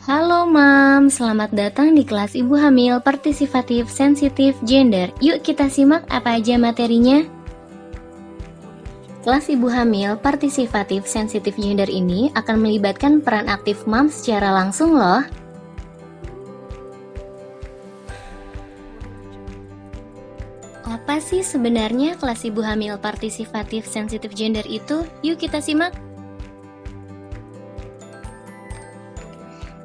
Halo Mam, selamat datang di kelas Ibu Hamil Partisipatif Sensitif Gender. Yuk kita simak apa aja materinya. Kelas Ibu Hamil Partisipatif Sensitif Gender ini akan melibatkan peran aktif Mam secara langsung loh. Apa sih sebenarnya kelas Ibu Hamil Partisipatif Sensitif Gender itu? Yuk kita simak.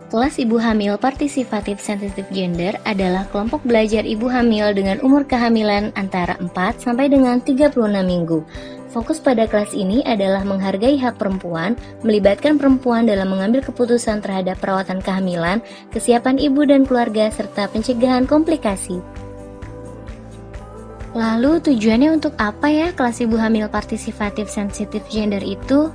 Kelas Ibu Hamil Partisipatif Sensitif Gender adalah kelompok belajar ibu hamil dengan umur kehamilan antara 4 sampai dengan 36 minggu. Fokus pada kelas ini adalah menghargai hak perempuan, melibatkan perempuan dalam mengambil keputusan terhadap perawatan kehamilan, kesiapan ibu dan keluarga, serta pencegahan komplikasi. Lalu tujuannya untuk apa ya kelas Ibu Hamil Partisipatif Sensitif Gender itu?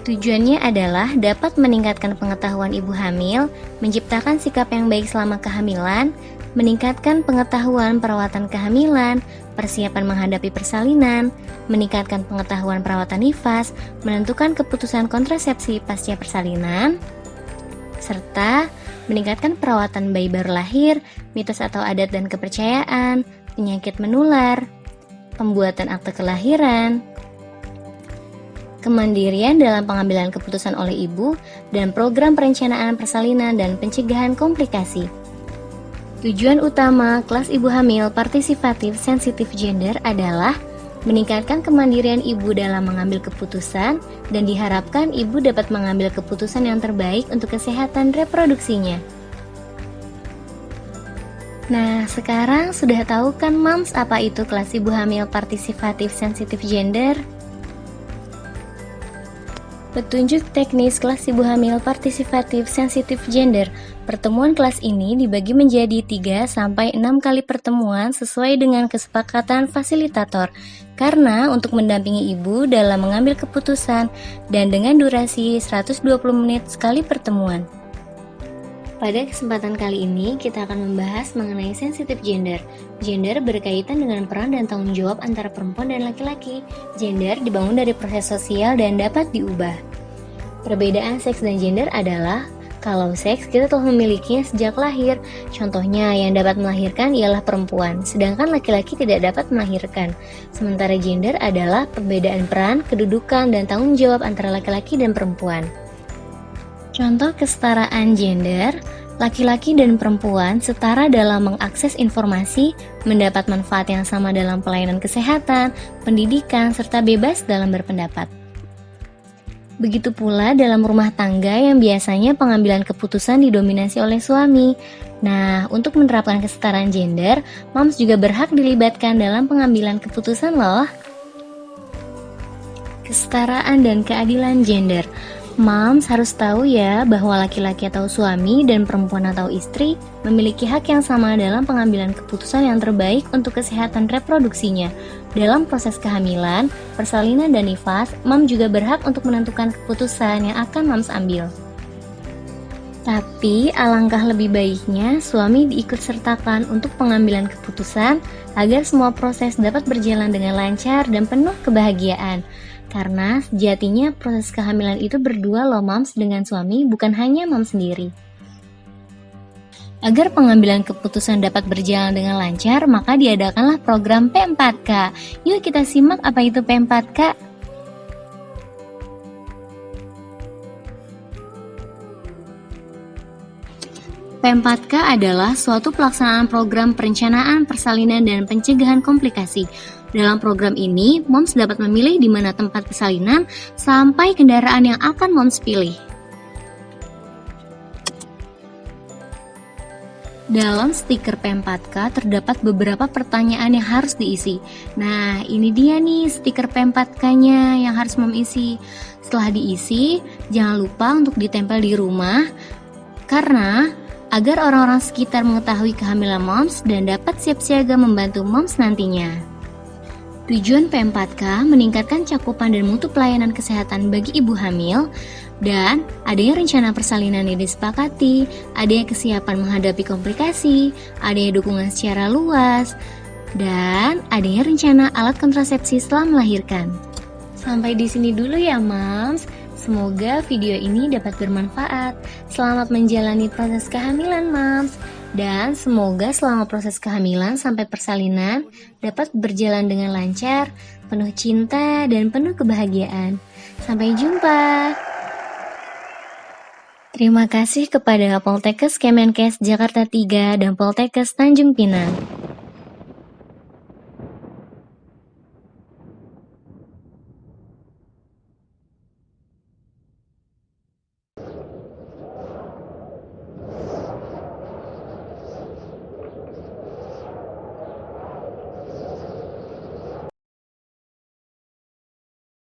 Tujuannya adalah dapat meningkatkan pengetahuan ibu hamil, menciptakan sikap yang baik selama kehamilan, meningkatkan pengetahuan perawatan kehamilan, persiapan menghadapi persalinan, meningkatkan pengetahuan perawatan nifas, menentukan keputusan kontrasepsi pasca persalinan, serta meningkatkan perawatan bayi baru lahir, mitos atau adat dan kepercayaan, penyakit menular, pembuatan akte kelahiran, kemandirian dalam pengambilan keputusan oleh ibu, dan program perencanaan persalinan dan pencegahan komplikasi. Tujuan utama kelas ibu hamil partisipatif sensitif gender adalah meningkatkan kemandirian ibu dalam mengambil keputusan dan diharapkan ibu dapat mengambil keputusan yang terbaik untuk kesehatan reproduksinya. Nah, sekarang sudah tahu kan Mams apa itu kelas ibu hamil partisipatif sensitif gender? Petunjuk teknis kelas ibu hamil partisipatif sensitif gender. Pertemuan kelas ini dibagi menjadi 3-6 kali pertemuan sesuai dengan kesepakatan fasilitator. Karena untuk mendampingi ibu dalam mengambil keputusan dan dengan durasi 120 menit sekali pertemuan. Pada kesempatan kali ini, kita akan membahas mengenai sensitif gender. Gender berkaitan dengan peran dan tanggung jawab antara perempuan dan laki-laki. Gender dibangun dari proses sosial dan dapat diubah. Perbedaan seks dan gender adalah, kalau seks kita telah memilikinya sejak lahir. Contohnya, yang dapat melahirkan ialah perempuan, sedangkan laki-laki tidak dapat melahirkan. Sementara gender adalah perbedaan peran, kedudukan, dan tanggung jawab antara laki-laki dan perempuan. Contoh kesetaraan gender, laki-laki dan perempuan setara dalam mengakses informasi, mendapat manfaat yang sama dalam pelayanan kesehatan, pendidikan, serta bebas dalam berpendapat. Begitu pula dalam rumah tangga yang biasanya pengambilan keputusan didominasi oleh suami. Nah, untuk menerapkan kesetaraan gender, Mams juga berhak dilibatkan dalam pengambilan keputusan loh. Kesetaraan dan keadilan gender. Mams harus tahu ya bahwa laki-laki atau suami dan perempuan atau istri memiliki hak yang sama dalam pengambilan keputusan yang terbaik untuk kesehatan reproduksinya. Dalam proses kehamilan, persalinan, dan nifas, Mams juga berhak untuk menentukan keputusan yang akan Mams ambil. Tapi alangkah lebih baiknya suami diikut sertakan untuk pengambilan keputusan agar semua proses dapat berjalan dengan lancar dan penuh kebahagiaan. Karena sejatinya proses kehamilan itu berdua loh Mams dengan suami, bukan hanya Mams sendiri. Agar pengambilan keputusan dapat berjalan dengan lancar, maka diadakanlah program P4K. Yuk kita simak apa itu P4K. P4K adalah suatu pelaksanaan program perencanaan, persalinan, dan pencegahan komplikasi. Dalam program ini, Moms dapat memilih di mana tempat persalinan sampai kendaraan yang akan Moms pilih. Dalam stiker P4K terdapat beberapa pertanyaan yang harus diisi. Nah, ini dia nih stiker P4K-nya yang harus Moms isi. Setelah diisi, jangan lupa untuk ditempel di rumah karena agar orang-orang sekitar mengetahui kehamilan Moms dan dapat siap siaga membantu Moms nantinya. Tujuan P4K meningkatkan cakupan dan mutu pelayanan kesehatan bagi ibu hamil, dan adanya rencana persalinan yang disepakati, adanya kesiapan menghadapi komplikasi, adanya dukungan secara luas, dan adanya rencana alat kontrasepsi setelah melahirkan. Sampai di sini dulu ya Mams. Semoga video ini dapat bermanfaat. Selamat menjalani proses kehamilan, Mams. Dan semoga selama proses kehamilan sampai persalinan dapat berjalan dengan lancar, penuh cinta, dan penuh kebahagiaan. Sampai jumpa. Terima kasih kepada Poltekkes Kemenkes Jakarta 3 dan Poltekkes Tanjung Pinang.